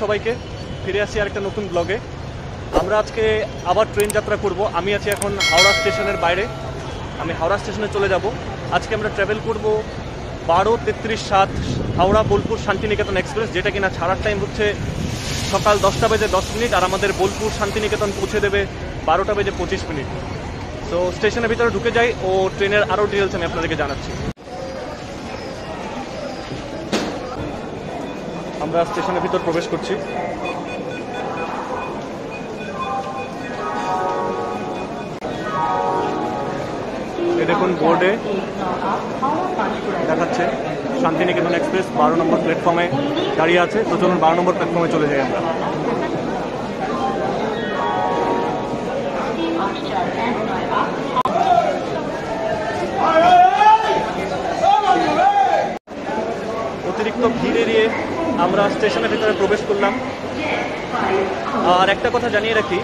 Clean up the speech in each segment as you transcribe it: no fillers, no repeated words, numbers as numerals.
সবাইকে, ফিরে আসছি আর একটা নতুন ব্লগে। আমরা আজকে আবার ট্রেন যাত্রা করব। আমি আছি এখন হাওড়া স্টেশনের বাইরে, আমি হাওড়া স্টেশনে চলে যাব। আজকে আমরা ট্রাভেল করব 12:33-7 হাওড়া বোলপুর শান্তিনিকেতন এক্সপ্রেস, যেটা কিনা ছাড়ার টাইম হচ্ছে সকাল 10:10 আর আমাদের বোলপুর শান্তিনিকেতন পৌঁছে দেবে 12:25। তো স্টেশনের ভিতরে ঢুকে যাই ও ট্রেনের আরও ডিটেলস আমি আপনাদেরকে জানাচ্ছি। আমরা স্টেশনের ভিতর প্রবেশ করছি। এই দেখুন বোর্ডে দেখাচ্ছে শান্তিনিকেতন এক্সপ্রেস 12 নম্বর প্ল্যাটফর্মে দাঁড়িয়ে আছে। তো চলুন 12 নম্বর প্ল্যাটফর্মে চলে যাই আমরা। অতিরিক্ত ভিড় এড়িয়ে আমরা স্টেশনের ভিতরে প্রবেশ করলাম। আর একটা কথা জানিয়ে রাখি,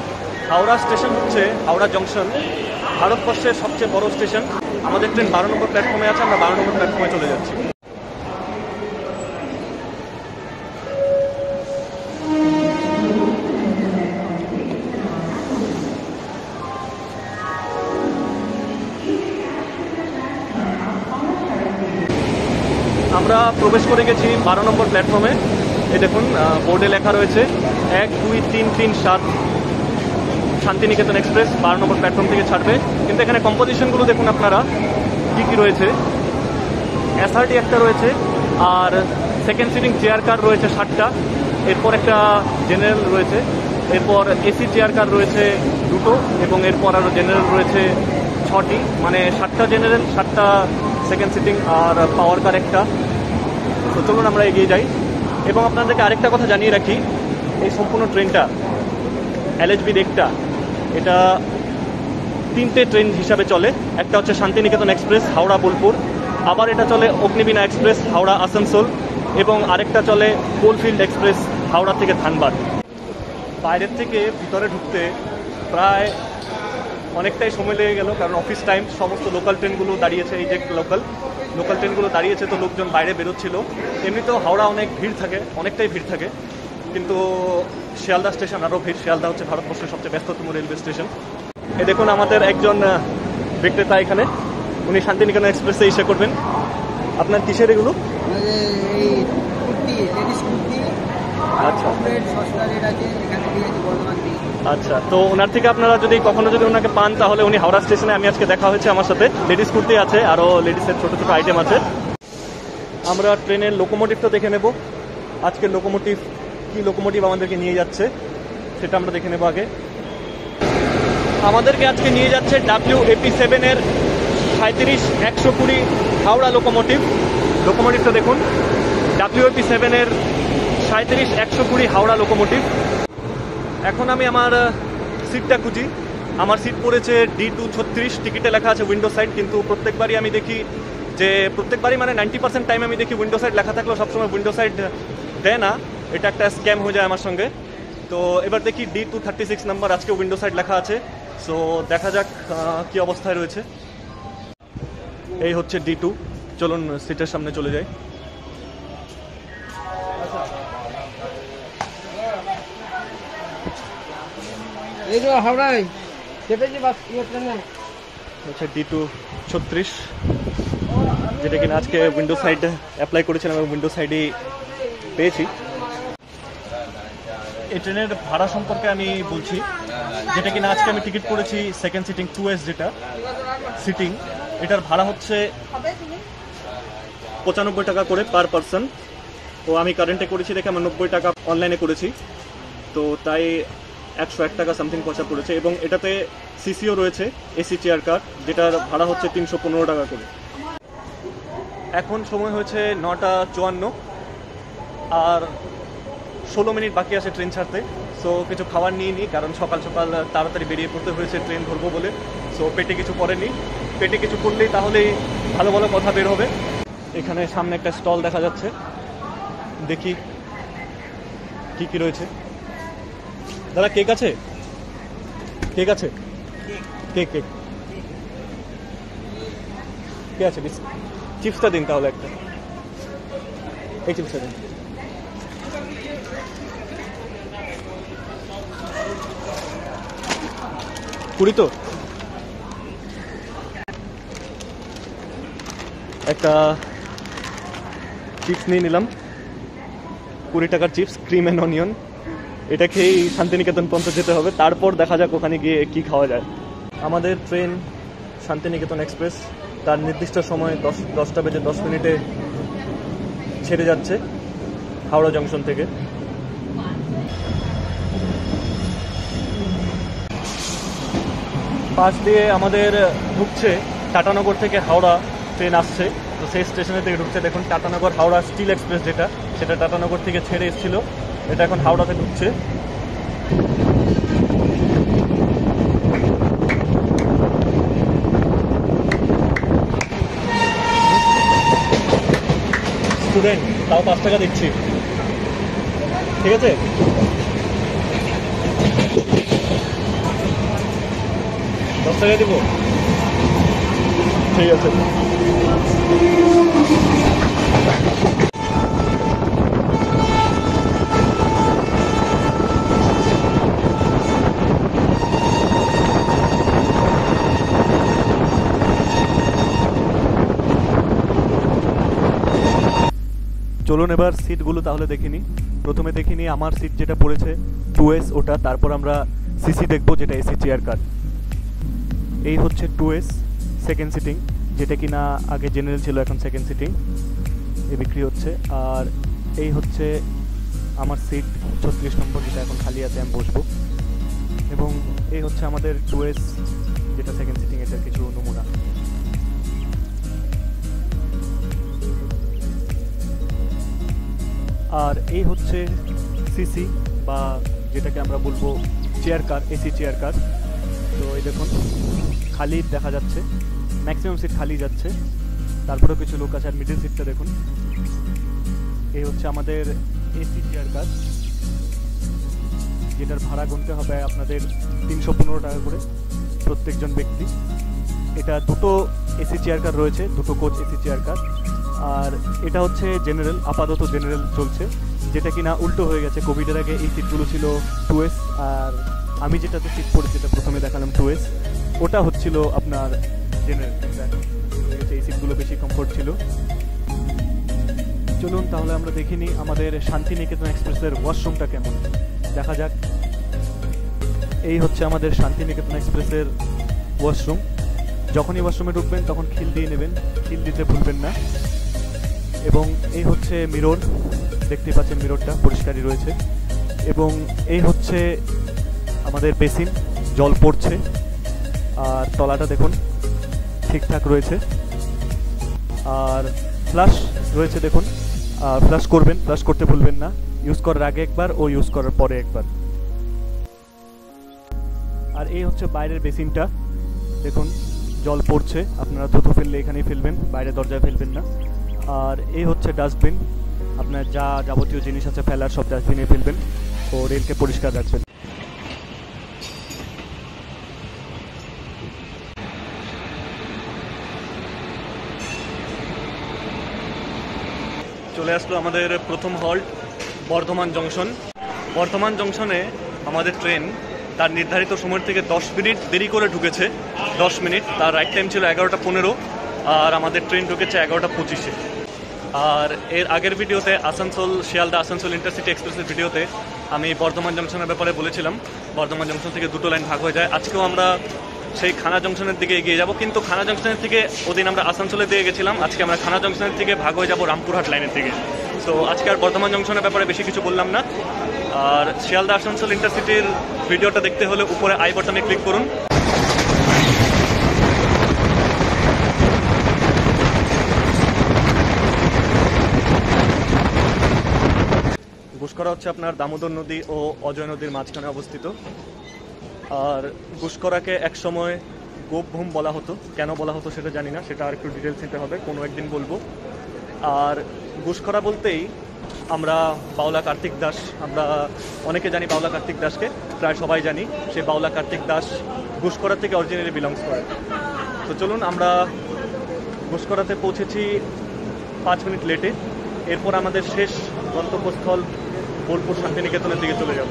হাওড়া স্টেশন হচ্ছে হাওড়া জংশন, ভারতবর্ষের সবচেয়ে বড় স্টেশন। আমাদের ট্রেন 12 নম্বর প্ল্যাটফর্মে আছে, আমরা 12 নম্বর প্ল্যাটফর্মে চলে যাচ্ছি। আমরা প্রবেশ করে গেছি 12 নম্বর প্ল্যাটফর্মে। এই দেখুন বোর্ডে লেখা রয়েছে 1, 2, 3, 3, 7 শান্তিনিকেতন এক্সপ্রেস 12 নম্বর প্ল্যাটফর্ম থেকে ছাড়বে। কিন্তু এখানে কম্পোজিশনগুলো দেখুন আপনারা কী কী রয়েছে। এসআরটি একটা রয়েছে, আর সেকেন্ড সিটিং চেয়ার কার রয়েছে 7টা, এরপর একটা জেনারেল রয়েছে, এরপর এসি চেয়ার কার রয়েছে 2টো, এবং এরপর আরও জেনারেল রয়েছে 6টি, মানে 7টা জেনারেল, 7টা সেকেন্ড সিটিং আর পাওয়ার কার একটা। তো চলুন আমরা এগিয়ে যাই। এবং আপনাদেরকে আরেকটা কথা জানিয়ে রাখি, এই সম্পূর্ণ ট্রেনটা এলএচবি দেখটা এটা 3টে ট্রেন হিসাবে চলে। একটা হচ্ছে শান্তিনিকেতন এক্সপ্রেস হাওড়া বোলপুর, আবার এটা চলে অগ্নিবীণা এক্সপ্রেস হাওড়া আসানসোল, এবং আরেকটা চলে কোলফিল্ড এক্সপ্রেস হাওড়া থেকে ধানবাদ। বাইরের থেকে ভিতরে ঢুকতে প্রায় অনেকটাই সময় লেগে গেল, কারণ অফিস টাইম, সমস্ত লোকাল ট্রেনগুলো দাঁড়িয়েছে। এই যে লোকাল ট্রেনগুলো দাঁড়িয়েছে, তো লোকজন বাইরে বেরোচ্ছিল। এমনিতেও হাওড়া অনেক ভিড় থাকে, অনেকটাই ভিড় থাকে, কিন্তু শিয়ালদা স্টেশন আরও ভিড়। শিয়ালদা হচ্ছে ভারতবর্ষের সবচেয়ে ব্যস্ততম রেলওয়ে স্টেশন। এই দেখুন আমাদের একজন বিক্রেতা এখানে, উনি শান্তিনিকেতন এক্সপ্রেসে ইসে করবেন। আপনার কিসের এগুলো? আচ্ছা আচ্ছা, তো ওনার থেকে আপনারা যদি কখনো ওনাকে পান, তাহলে উনি হাওড়া স্টেশনে, আমি আজকে দেখা হয়েছে আমার সাথে, লেডিস কুর্তি আছে, আরও লেডিসের ছোটো ছোটো আইটেম আছে। আমরা ট্রেনের লোকোমোটিভটা দেখে নেব। আজকের কি লোকোমোটিভ আমাদেরকে নিয়ে যাচ্ছে সেটা আমরা দেখে নেব আগে। আমাদেরকে আজকে নিয়ে যাচ্ছে WAP7 এর 37-120 হাওড়া লোকোমোটিভটা দেখুন। WAP7 এর 37-120 হাওড়া লোকোমোটিভ। এখন আমি আমার সিটটা খুঁজি। আমার সিট পড়েছে D236, টিকিটে লেখা আছে উইন্ডো সাইড, কিন্তু প্রত্যেকবারই আমি দেখি যে মানে 90% টাইম আমি দেখি উইন্ডো সাইড লেখা থাকলেও সবসময় উইন্ডো সাইড দেয় না। এটা একটা স্ক্যাম হয়ে যায় আমার সঙ্গে। তো এবার দেখি D236 নাম্বার, আজকে উইন্ডো সাইড লেখা আছে। সো দেখা যাক কি অবস্থায় রয়েছে। এই হচ্ছে D2। চলুন সিটের সামনে চলে যাই। আচ্ছা, D236, যেটা কিনা আজকে উইন্ডো সাইড অ্যাপ্লাই করেছিলাম এবং উইন্ডো সাইডই পেয়েছি। এই ট্রেনের ভাড়া সম্পর্কে আমি বলছি, যেটা কিনা আজকে আমি টিকিট করেছি সেকেন্ড সিটিং 2S, যেটা সিটিং, এটার ভাড়া হচ্ছে 95 টাকা করে পার পারসন। তো আমি কারেন্টে করেছি দেখে আমার 90 টাকা অনলাইনে করেছি, তো তাই 101 টাকা সামথিং পয়সা পড়েছে। এবং এটাতে সিসিও রয়েছে, এসি চেয়ার কার, যেটার ভাড়া হচ্ছে 315 টাকা করে। এখন সময় হয়েছে 9:54, আর 16 মিনিট বাকি আছে ট্রেন ছাড়তে। সো কিছু খাবার নিয়ে নিই, কারণ সকাল সকাল তাড়াতাড়ি বেরিয়ে পড়তে হয়েছে ট্রেন ধরবো বলে। সো পেটে কিছু পড়েনি, পেটে কিছু পড়লেই তাহলেই ভালো ভালো কথা বের হবে। এখানে সামনে একটা স্টল দেখা যাচ্ছে, দেখি কি কি রয়েছে। দাদা কেক আছে? কেক আছে? কেক কেক কে আছে? চিপসটা দিন তাহলে একটা, এই চিপসটা দিন। পুরী তো একটা চিপস নিয়ে নিলাম, 20 টাকার চিপস, ক্রিম অ্যান্ড অনিয়ন। এটা খেয়েই শান্তিনিকেতন পর্যন্ত যেতে হবে, তারপর দেখা যাক ওখানে গিয়ে কি খাওয়া যায়। আমাদের ট্রেন শান্তিনিকেতন এক্সপ্রেস তার নির্দিষ্ট সময় 10টা বেজে 10 মিনিটে ছেড়ে যাচ্ছে হাওড়া জংশন থেকে। পাশ দিয়ে আমাদের ঢুকছে টাটানগর থেকে হাওড়া ট্রেন আসছে, তো সেই স্টেশনের থেকে ঢুকছে। দেখুন টাটানগর হাওড়া স্টিল এক্সপ্রেস যেটা, সেটা টাটানগর থেকে ছেড়ে এসেছিল, এটা এখন হাওড়াতে ঢুকছে। স্টুডেন্ট তাও 5 টাকা দিচ্ছি, ঠিক আছে? দশ টাকা দিব, ঠিক আছে। চলুন এবার সিটগুলো তাহলে দেখিনি। প্রথমে দেখিনি আমার সিট যেটা পড়েছে 2S ওটা, তারপর আমরা সিসি দেখবো যেটা এসি চেয়ার কার। এই হচ্ছে 2S সেকেন্ড সিটিং, যেটা কিনা আগে জেনারেল ছিল, এখন সেকেন্ড সিটিং এ বিক্রি হচ্ছে। আর এই হচ্ছে আমার সিট 36 নম্বর, যেটা এখন খালি আছে, আমি বসবো। এবং এই হচ্ছে আমাদের 2S যেটা সেকেন্ড সিটিং, এটার কিছু নমুনা। আর এই হচ্ছে সিসি বা যেটাকে আমরা বলবো chair car, AC chair car. তো এই দেখুন খালি দেখা যাচ্ছে, ম্যাক্সিমাম সিট খালি যাচ্ছে, তারপরেও কিছু লোক আছে। আর মিডল সিটটা দেখুন, এই হচ্ছে আমাদের এসি চেয়ার কার, যেটার ভাড়া গুনতে হবে আপনাদের 315 টাকা করে প্রত্যেকজন ব্যক্তি। এটা দুটো এসি চেয়ার কার রয়েছে, দুটো কোচ এসি চেয়ার কার। আর এটা হচ্ছে জেনারেল, আপাতত জেনারেল চলছে, যেটা কিনা উল্টো হয়ে গেছে। কোভিডের আগে এই সিটগুলো ছিল 2S, আর আমি যেটাতে সিট পড়েছি যেটা প্রথমে দেখালাম 2S, ওটা হচ্ছিল আপনার জেনারেল। এই সিটগুলো বেশি কমফোর্ট ছিল। চলুন তাহলে আমরা দেখিনি আমাদের শান্তিনিকেতন এক্সপ্রেসের ওয়াশরুমটা কেমন, দেখা যাক। এই হচ্ছে আমাদের শান্তিনিকেতন এক্সপ্রেসের ওয়াশরুম। যখনই ওয়াশরুমে ঢুকবেন তখন খিল দিয়ে নেবেন, খিল দিতে ভুলবেন না। এবং এই হচ্ছে মিরর, দেখতে পাচ্ছেন মিররটা পরিষ্কারই রয়েছে। এবং এই হচ্ছে আমাদের বেসিন, জল পড়ছে। আর তলাটা দেখুন ঠিকঠাক রয়েছে। আর ফ্লাশ রয়েছে দেখুন, ফ্লাশ করবেন, ফ্লাশ করতে ভুলবেন না, ইউজ করার আগে একবার ও ইউজ করার পরে একবার। আর এই হচ্ছে বাইরের বেসিনটা, দেখুন জল পড়ছে, আপনারা থুতু ফেললে এখানেই ফেলবেন, বাইরে দরজায় ফেলবেন না। আর এই হচ্ছে ডাস্টবিন, আপনার যা যাবতীয় জিনিস আছে ফেলার সব ডাস্টবিনে ফেলবেন ও রেলকে পরিষ্কার রাখবেন। চলে আসলো আমাদের প্রথম হল্ট বর্ধমান জংশন। বর্ধমান জংশনে আমাদের ট্রেন তার নির্ধারিত সময় থেকে 10 মিনিট দেরি করে ঢুকেছে, 10 মিনিট। তার রাইট টাইম ছিল 11:15, আর আমাদের ট্রেন ঢুকেছে 11:25-এ। আর এর আগের ভিডিওতে আসানসোল শিয়ালদা আসানসোল ইন্টারসিটি এক্সপ্রেসের ভিডিওতে আমি বর্ধমান জংশনের ব্যাপারে বলেছিলাম, বর্ধমান জংশন থেকে দুটো লাইন ভাগ হয়ে যায়। আজকেও আমরা সেই খানা জংশনের দিকে এগিয়ে যাব, কিন্তু খানা জংশনের থেকে ওদিন আমরা আসানসোলের দিকে গেছিলাম, আজকে আমরা খানা জংশনের থেকে ভাগ হয়ে যাব রামপুরহাট লাইনের দিকে। সো আজকে আর বর্ধমান জংশনের ব্যাপারে বেশি কিছু বললাম না। আর শিয়ালদা আসানসোল ইন্টারসিটির ভিডিওটা দেখতে হলে উপরে আই বাটনে ক্লিক করুন। গুসকরা হচ্ছে আপনার দামোদর নদী ও অজয় নদীর মাঝখানে অবস্থিত। আর গুসকরাকে একসময় গোপভূম বলা হতো, কেন বলা হতো সেটা জানি না, সেটা আর একটু ডিটেলস নিতে হবে, কোনো একদিন বলবো। আর গুসকরা বলতেই আমরা বাউলা কার্তিক দাস, আমরা অনেকে জানি বাউলা কার্তিক দাসকে, প্রায় সবাই জানি। সেই বাউলা কার্তিক দাস গুসকরা থেকে অরিজিনালি বিলংস করে। তো চলুন, আমরা গুসকরাতে পৌঁছেছি 5 মিনিট লেটে। এরপর আমাদের শেষ গন্তব্যস্থল বোলপুর শান্তিনিকেতনের দিকে চলে যাব।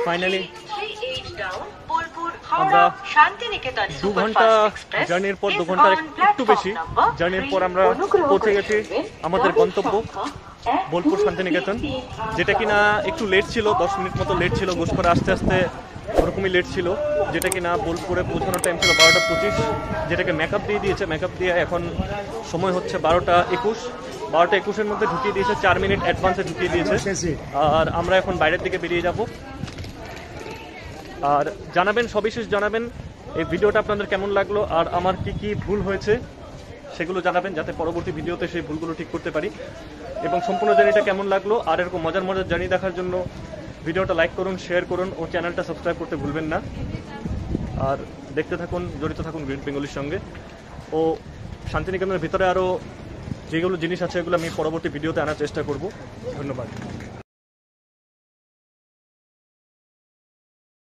ফাইনালি আমরা 2 ঘন্টা জার্নির পর 2 ঘন্টার একটু বেশি জার্নির পর আমরা পৌঁছে গেছি আমাদের গন্তব্য বোলপুর শান্তিনিকেতন, যেটা কিনা একটু লেট ছিল, 10 মিনিট মতো লেট ছিল, ঘোষপাড়া আস্তে আস্তে ওরকমই লেট ছিল, যেটা কিনা বোলপুরে পৌঁছানোর টাইম ছিল 12টা 25, যেটাকে মেকআপ দিয়ে দিয়েছে। মেকআপ দিয়ে এখন সময় হচ্ছে 12টা 21। 12টা 21-এর মধ্যে ঢুকিয়ে দিয়েছে, 4 মিনিট অ্যাডভান্সে ঢুকিয়ে দিয়েছে। আর আমরা এখন বাইরের দিকে বেরিয়ে যাব। আর জানাবেন, সবিশেষ জানাবেন এই ভিডিওটা আপনাদের কেমন লাগলো আর আমার কি কি ভুল হয়েছে সেগুলো জানাবেন, যাতে পরবর্তী ভিডিওতে সেই ভুলগুলো ঠিক করতে পারি। এবং সম্পূর্ণ জার্নিটা কেমন লাগলো আর এরকম মজার মজার জার্নি দেখার জন্য ভিডিওটা লাইক করুন, শেয়ার করুন ও চ্যানেলটা সাবস্ক্রাইব করতে ভুলবেন না। আর দেখতে থাকুন, জড়িত থাকুন গ্রিন বেঙ্গলির সঙ্গে। ও শান্তিনিকেতনের ভিতরে আরও যেগুলো জিনিস আছে এগুলো আমি পরবর্তী ভিডিওতে আনার চেষ্টা করব। ধন্যবাদ।